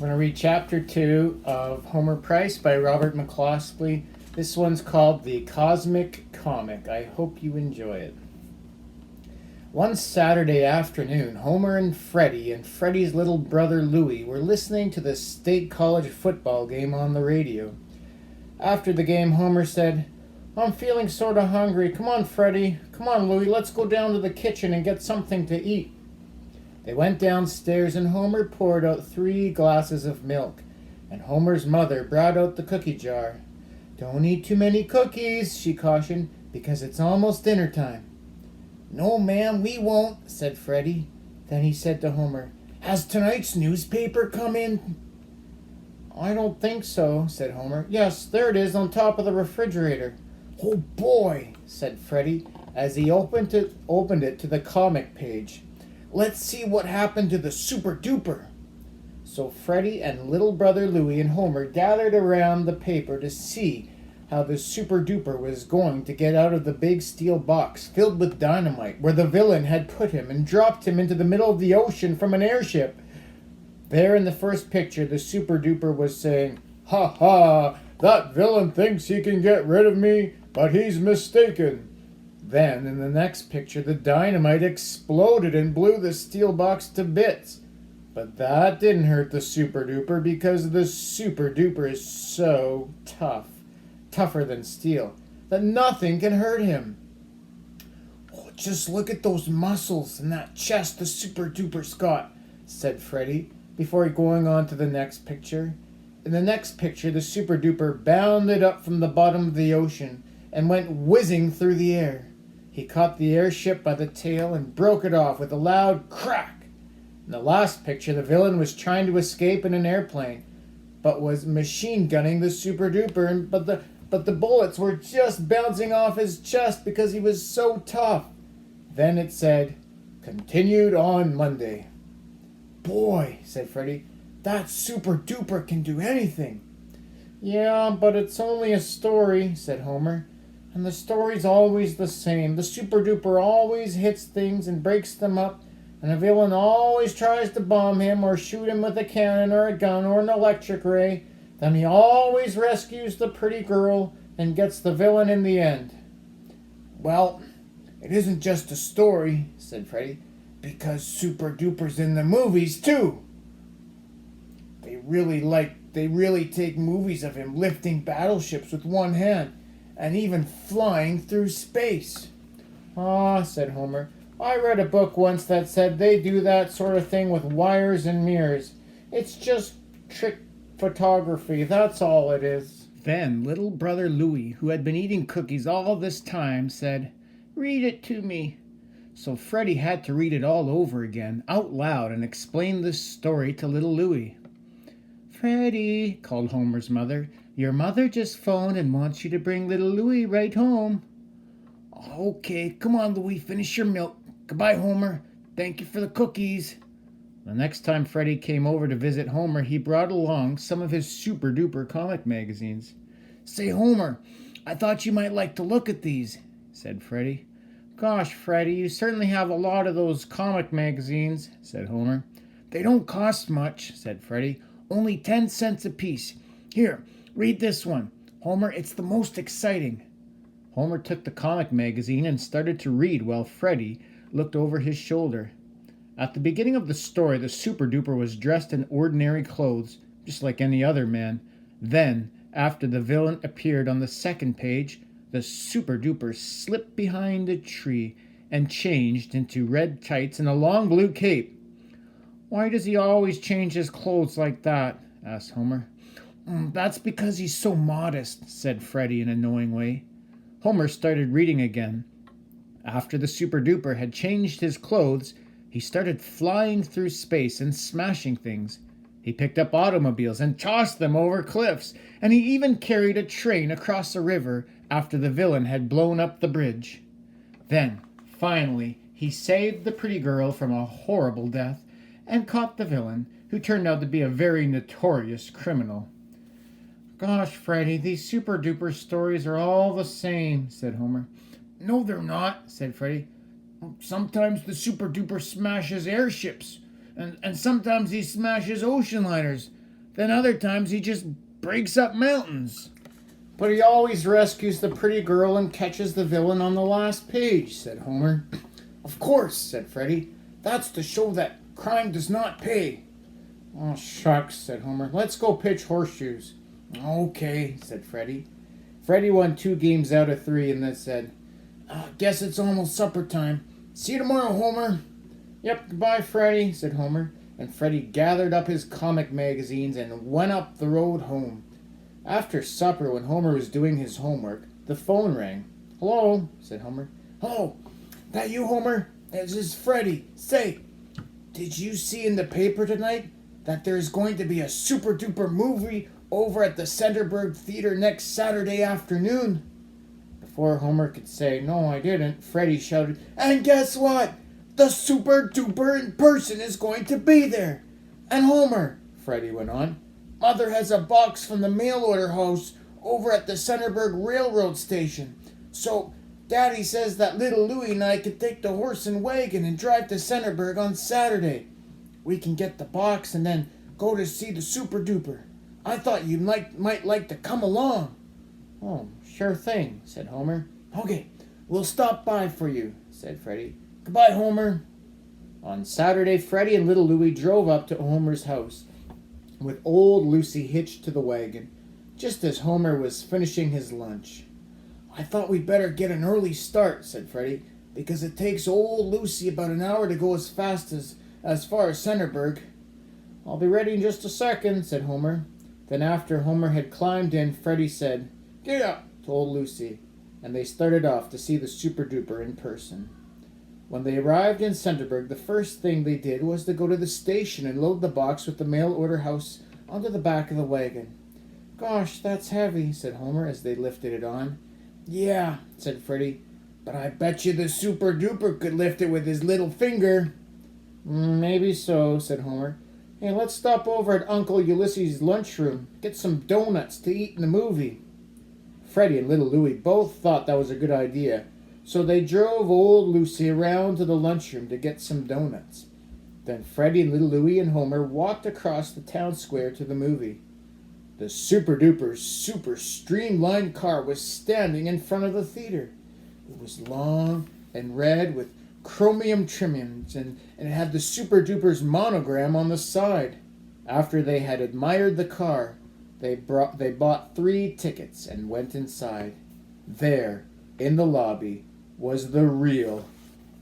I'm going to read Chapter 2 of Homer Price by Robert McCloskey. This one's called The Cosmic Comic. I hope you enjoy it. One Saturday afternoon, Homer and Freddie's little brother Louie were listening to the state college football game on the radio. After the game, Homer said, "I'm feeling sort of hungry. Come on, Freddie. Come on, Louie. Let's go down to the kitchen and get something to eat." They went downstairs and Homer poured out 3 glasses of milk, and Homer's mother brought out the cookie jar. "Don't eat too many cookies," she cautioned, "because it's almost dinner time." "No, ma'am, we won't," said Freddie. Then he said to Homer, "Has tonight's newspaper come in?" "I don't think so," said Homer. "Yes, there it is on top of the refrigerator." "Oh boy," said Freddie as he opened it to the comic page. "Let's see what happened to the super duper." So Freddie and little brother Louie and Homer gathered around the paper to see how the super duper was going to get out of the big steel box filled with dynamite where the villain had put him and dropped him into the middle of the ocean from an airship. There in the first picture, the super duper was saying, "Ha ha, that villain thinks he can get rid of me, but he's mistaken." Then, in the next picture, the dynamite exploded and blew the steel box to bits. But that didn't hurt the super duper because the super duper is so tough, tougher than steel, that nothing can hurt him. "Oh, just look at those muscles and that chest the super duper's got," said Freddie, before going on to the next picture. In the next picture, the super duper bounded up from the bottom of the ocean and went whizzing through the air. He caught the airship by the tail and broke it off with a loud crack. In the last picture, the villain was trying to escape in an airplane, but was machine gunning the super duper, but the bullets were just bouncing off his chest because he was so tough. Then it said, "Continued on Monday." "Boy," said Freddie, "that super duper can do anything." "Yeah, but it's only a story," said Homer. "And the story's always the same. The super duper always hits things and breaks them up, and the villain always tries to bomb him or shoot him with a cannon or a gun or an electric ray. Then he always rescues the pretty girl and gets the villain in the end." "Well, it isn't just a story," said Freddie, "because Super Duper's in the movies too. They really take movies of him lifting battleships with one hand and even flying through space." "Ah," said Homer, "I read a book once that said they do that sort of thing with wires and mirrors. It's just trick photography, that's all it is." Then little brother Louie, who had been eating cookies all this time, said, "Read it to me." So Freddie had to read it all over again, out loud, and explain this story to little Louie. "Freddie," called Homer's mother, "your mother just phoned and wants you to bring little Louie right home." "Okay, come on, Louie, finish your milk. Goodbye, Homer. Thank you for the cookies." The next time Freddie came over to visit Homer, he brought along some of his super duper comic magazines. "Say, Homer, I thought you might like to look at these," said Freddie. "Gosh, Freddie, you certainly have a lot of those comic magazines," said Homer. "They don't cost much," said Freddie. "Only 10 cents apiece. Here, read this one. Homer, it's the most exciting." Homer took the comic magazine and started to read while Freddie looked over his shoulder. At the beginning of the story, the super duper was dressed in ordinary clothes, just like any other man. Then, after the villain appeared on the second page, the super duper slipped behind a tree and changed into red tights and a long blue cape. "Why does he always change his clothes like that?" asked Homer. "That's because he's so modest," said Freddie in a knowing way. Homer started reading again. After the super duper had changed his clothes, he started flying through space and smashing things. He picked up automobiles and tossed them over cliffs, and he even carried a train across a river after the villain had blown up the bridge. Then, finally, he saved the pretty girl from a horrible death and caught the villain, who turned out to be a very notorious criminal. "Gosh, Freddie, these super duper stories are all the same," said Homer. "No, they're not," said Freddie. "Sometimes the super duper smashes airships, and sometimes he smashes ocean liners. Then other times he just breaks up mountains. But he always rescues the pretty girl and catches the villain on the last page, said Homer. Of course, said Freddie. That's to show that crime does not pay. Oh, shucks, said Homer. Let's go pitch horseshoes. Okay, said Freddie. Freddie won 2 games out of 3 and then said, guess it's almost supper time. See you tomorrow, Homer. Yep, goodbye, Freddie, said Homer. And Freddie gathered up his comic magazines and went up the road home. After supper, when Homer was doing his homework, the phone rang. Hello, said Homer. Hello, that you, Homer? This is Freddie. Say, did you see in the paper tonight that there's going to be a super duper movie over at the Centerburg Theater next Saturday afternoon? Before Homer could say, no, I didn't, Freddie shouted, and guess what? The super duper in person is going to be there. And Homer, Freddie went on, Mother has a box from the mail order house over at the Centerburg Railroad Station. So Daddy says that little Louie and I could take the horse and wagon and drive to Centerburg on Saturday. We can get the box and then go to see the super duper. I thought you might like to come along. Oh, sure thing, said Homer. Okay, we'll stop by for you, said Freddie. Goodbye, Homer. On Saturday, Freddie and little Louie drove up to Homer's house, with old Lucy hitched to the wagon, just as Homer was finishing his lunch. I thought we'd better get an early start, said Freddie, because it takes old Lucy about an hour to go as far as Centerburg. I'll be ready in just a second, said Homer. Then after Homer had climbed in, Freddie said, Get up, to old Lucy, and they started off to see the super duper in person. When they arrived in Centerburg, the first thing they did was to go to the station and load the box with the mail order house onto the back of the wagon. Gosh, that's heavy, said Homer as they lifted it on. Yeah, said Freddie, but I bet you the super duper could lift it with his little finger. Maybe so, said Homer. Hey, let's stop over at Uncle Ulysses' lunchroom, get some donuts to eat in the movie. Freddie and little Louie both thought that was a good idea, so they drove old Lucy around to the lunchroom to get some donuts. Then Freddie and little Louie and Homer walked across the town square to the movie. The super duper super streamlined car was standing in front of the theater. It was long and red with chromium trimmings, and it had the super duper's monogram on the side. After they had admired the car, they bought 3 tickets and went inside. There, in the lobby, was the real,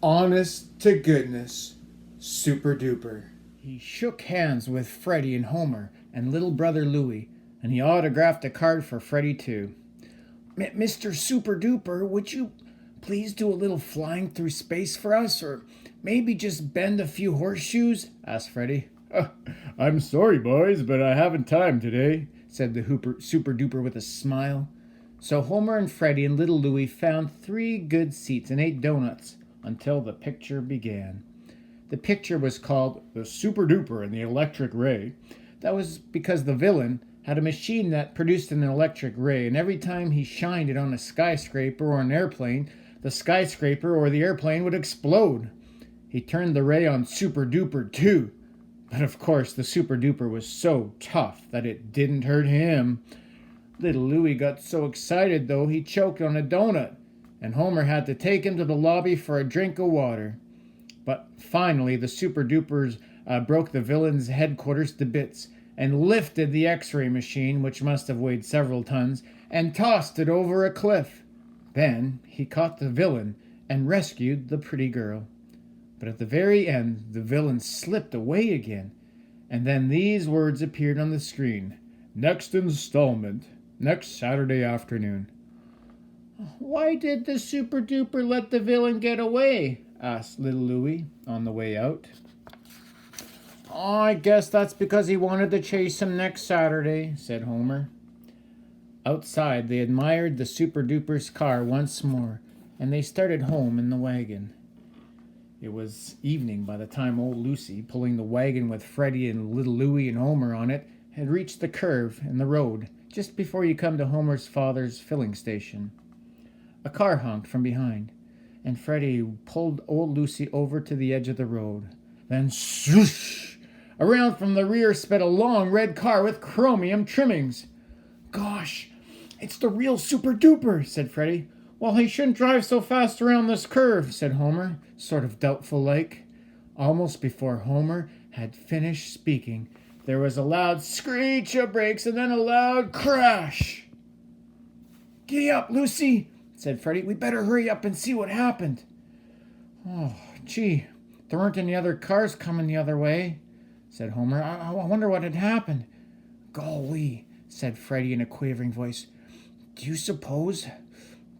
honest-to-goodness super duper. He shook hands with Freddie and Homer and little brother Louie, and he autographed a card for Freddie too. Mr. Super Duper, would you please do a little flying through space for us, or maybe just bend a few horseshoes? Asked Freddie. I'm sorry, boys, but I haven't time today, said the Super Duper with a smile. So Homer and Freddie and little Louie found 3 good seats and ate donuts until the picture began. The picture was called The Super Duper and the Electric Ray. That was because the villain had a machine that produced an electric ray, and every time he shined it on a skyscraper or an airplane, the skyscraper or the airplane would explode. He turned the ray on Super Duper too, but of course the Super Duper was so tough that it didn't hurt him. Little Louie got so excited, though, he choked on a donut, and Homer had to take him to the lobby for a drink of water. But finally the Super Dupers broke the villain's headquarters to bits, and lifted the X-ray machine, which must have weighed several tons, and tossed it over a cliff. Then he caught the villain and rescued the pretty girl. But at the very end, the villain slipped away again, and then these words appeared on the screen. Next installment, next Saturday afternoon. Why did the Super Duper let the villain get away? Asked little Louie on the way out. Oh, I guess that's because he wanted to chase him next Saturday, said Homer. Outside, they admired the Super Duper's car once more, and they started home in the wagon. It was evening by the time old Lucy, pulling the wagon with Freddie and little Louie and Homer on it, had reached the curve in the road just before you come to Homer's father's filling station. A car honked from behind, and Freddie pulled old Lucy over to the edge of the road. Then swoosh! Around from the rear sped a long red car with chromium trimmings. "Gosh, it's the real Super Duper," said Freddie. "Well, he shouldn't drive so fast around this curve," said Homer, sort of doubtful like. Almost before Homer had finished speaking, there was a loud screech of brakes and then a loud crash. "Giddy up, Lucy," said Freddie. "We better hurry up and see what happened." "Oh, gee, there weren't any other cars coming the other way," said Homer. I wonder what had happened." "Golly," said Freddie in a quavering voice. "Do you suppose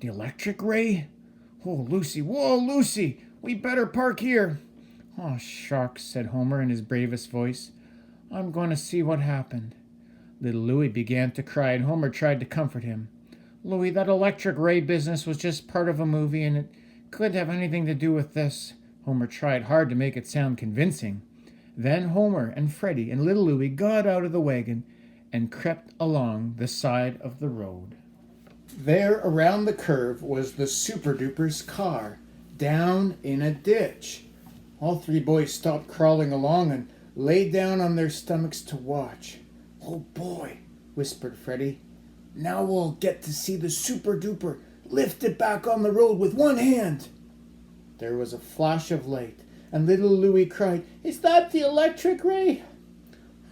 the electric ray? Whoa, Lucy, we better park here." "Oh, shucks," said Homer in his bravest voice. "I'm going to see what happened." Little Louie began to cry, and Homer tried to comfort him. "Louie, that electric ray business was just part of a movie, and it couldn't have anything to do with this." Homer tried hard to make it sound convincing. Then Homer and Freddie and little Louie got out of the wagon and crept along the side of the road. There, around the curve, was the Super Duper's car, down in a ditch. All three boys stopped crawling along and lay down on their stomachs to watch. "Oh boy," whispered Freddie. "Now we'll get to see the Super Duper lift it back on the road with one hand." There was a flash of light, and little Louie cried, "Is that the electric ray?"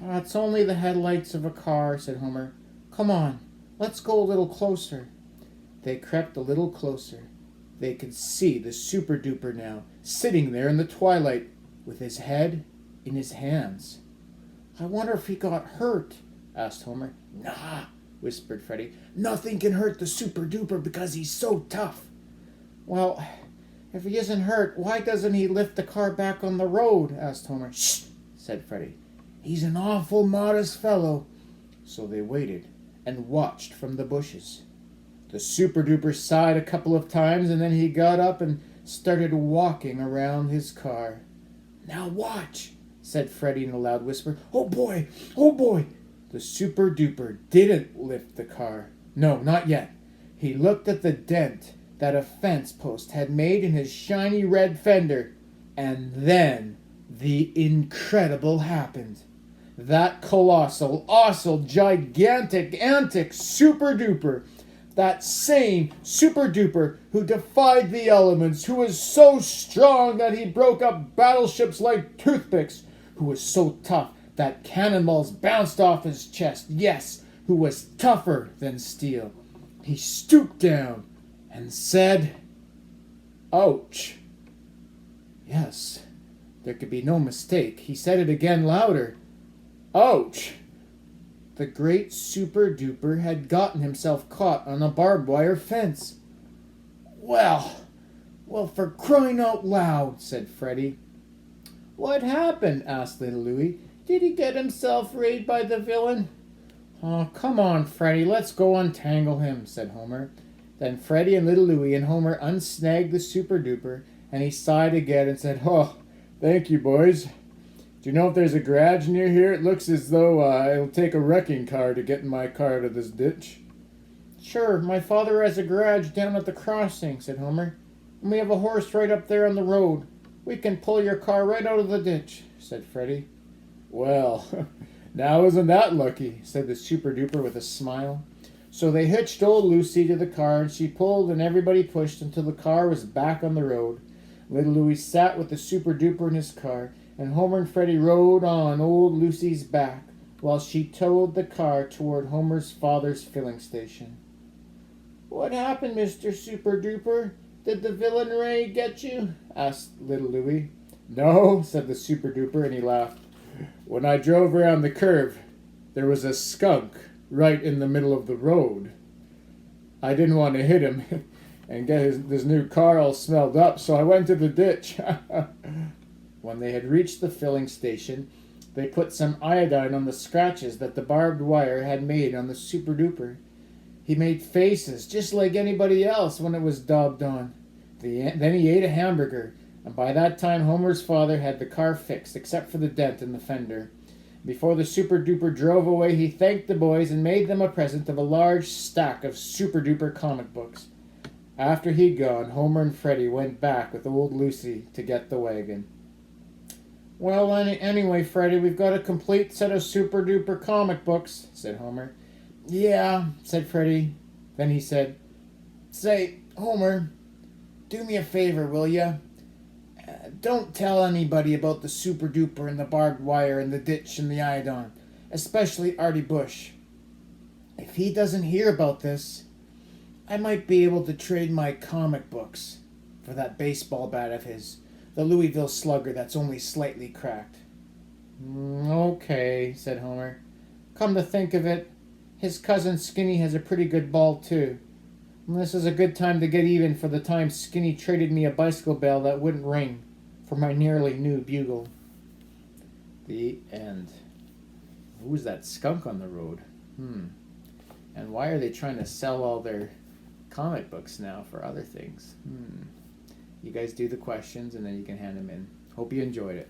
"Oh, it's only the headlights of a car," said Homer. "Come on, let's go a little closer." They crept a little closer. They could see the Super Duper now, sitting there in the twilight, with his head in his hands. "I wonder if he got hurt?" asked Homer. "Nah," whispered Freddie. "Nothing can hurt the Super Duper because he's so tough." "Well, if he isn't hurt, why doesn't he lift the car back on the road?" asked Homer. "Shh," said Freddie. "He's an awful modest fellow." So they waited and watched from the bushes. The Super Duper sighed a couple of times, and then he got up and started walking around his car. "Now watch," said Freddie in a loud whisper. "Oh boy, oh boy." The Super Duper didn't lift the car. No, not yet. He looked at the dent that a fence post had made in his shiny red fender, and then the incredible happened. That colossal, gigantic, antic Super Duper, that same Super Duper who defied the elements, who was so strong that he broke up battleships like toothpicks, who was so tough that cannonballs bounced off his chest, yes, who was tougher than steel. He stooped down and said, "Ouch." Yes, there could be no mistake. He said it again louder. "Ouch." The great Super Duper had gotten himself caught on a barbed wire fence. Well, for crying out loud," said Freddie. "What happened?" asked little Louie. "Did he get himself rayed by the villain?" "Oh, come on, Freddie, let's go untangle him," said Homer. Then Freddie and little Louie and Homer unsnagged the Super Duper, and he sighed again and said, "Oh, thank you, boys. Do you know if there's a garage near here? It looks as though it'll take a wrecking car to get my car out of this ditch." "Sure, my father has a garage down at the crossing," said Homer. "And we have a horse right up there on the road. We can pull your car right out of the ditch," said Freddie. "Well, now isn't that lucky?" said the Super Duper with a smile. So they hitched old Lucy to the car, and she pulled and everybody pushed until the car was back on the road. Little Louie sat with the Super Duper in his car, and Homer and Freddie rode on old Lucy's back while she towed the car toward Homer's father's filling station. "What happened, Mr. Super Duper? Did the villain ray get you?" asked little Louie. "No," said the Super Duper, and he laughed. "When I drove around the curve, there was a skunk right in the middle of the road. I didn't want to hit him and get his new car all smelled up, so I went to the ditch." When they had reached the filling station, they put some iodine on the scratches that the barbed wire had made on the Super Duper. He made faces just like anybody else when it was daubed on. Then he ate a hamburger, and by that time Homer's father had the car fixed, except for the dent in the fender. Before the Super Duper drove away, he thanked the boys and made them a present of a large stack of Super Duper comic books. After he'd gone, Homer and Freddie went back with old Lucy to get the wagon. Well, anyway, Freddy, we've got a complete set of super duper comic books, said Homer. Yeah, said Freddy. Then he said, Say, Homer, do me a favor, will ya? Don't tell anybody about the super duper and the barbed wire and the ditch and the iodine, especially Artie Bush. If he doesn't hear about this, I might be able to trade my comic books for that baseball bat of his, the Louisville Slugger that's only slightly cracked. Okay, said Homer. Come to think of it, his cousin Skinny has a pretty good ball, too. And this is a good time to get even for the time Skinny traded me a bicycle bell that wouldn't ring for my nearly new bugle. The end. Who's that skunk on the road? And why are they trying to sell all their comic books now for other things? You guys do the questions and then you can hand them in. Hope you enjoyed it.